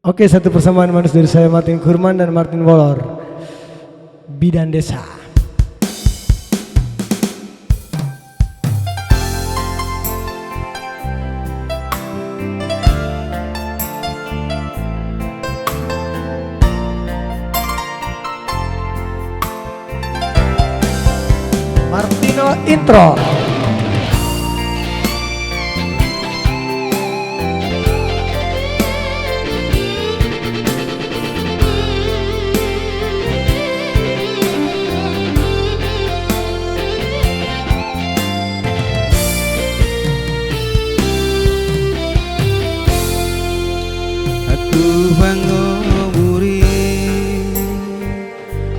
Oke, satu persamaan manis dari saya Martin Kurman dan Martin Wolor, Bidan Desa. Martino intro. Aku bangomuri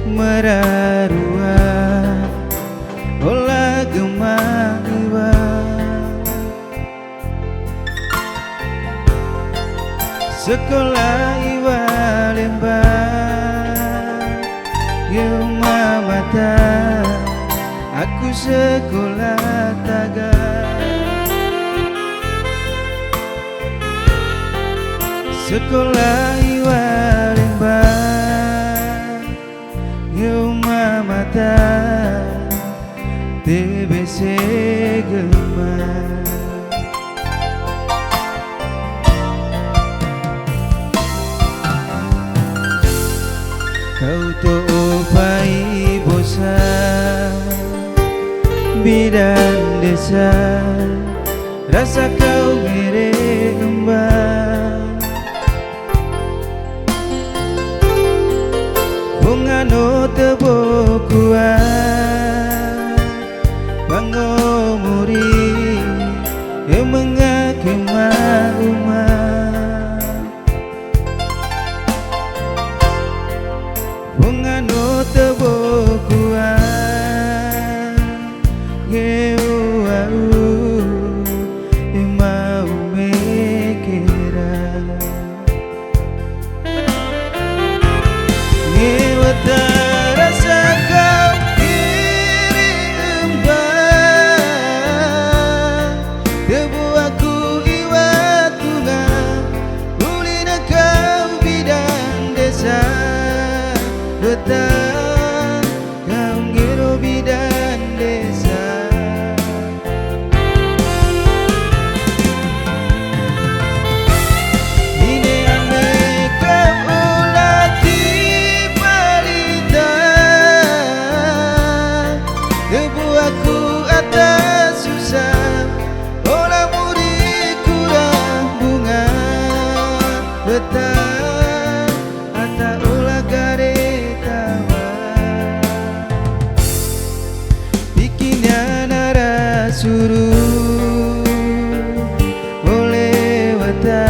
merarua olah gemaiwa sekolah iwa lembang yuma mata aku sekolah taga sekolah iwa lembang yuma mata TBC gemar kau topai bosan bidan desa rasa kau ngere embang no tebo kuat bangomuri yang mengakema umat no tebo kuat ngewau emau mekera rasa kau kiri embang tebu aku iwa tunang ulina kau bidan desa betang kau ngero bidan desa ini ame kau ulati debu aku atas susah olah muri kurang bunga betah ata olah gare tawa bikinnya nara suruh oleh wata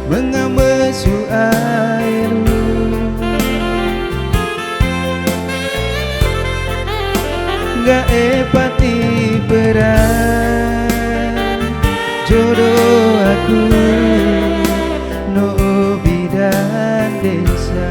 mengamesu airu gak epati berat jodoh aku no bidan desa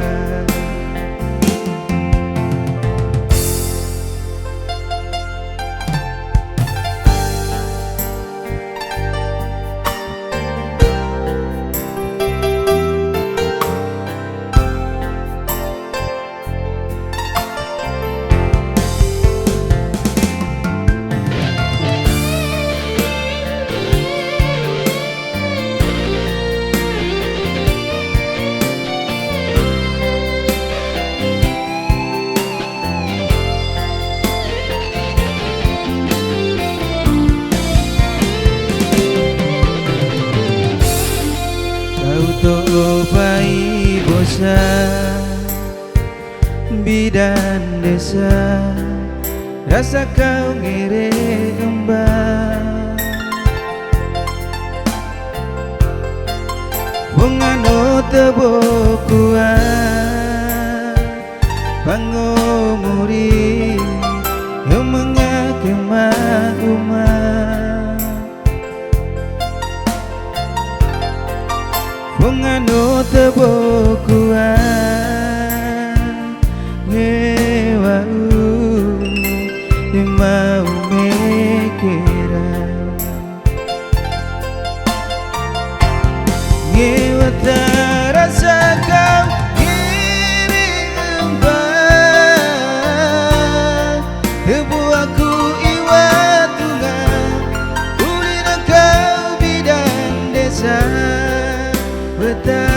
topai bosan bidan desa rasa kau ngere embang bungano tebo kuat bangomuri yang mengakema umat bungano tebo kuat ngewau emau mekera ngewata rasa kau iri embah tebu aku iwat tunga ulina kau bidan desa betah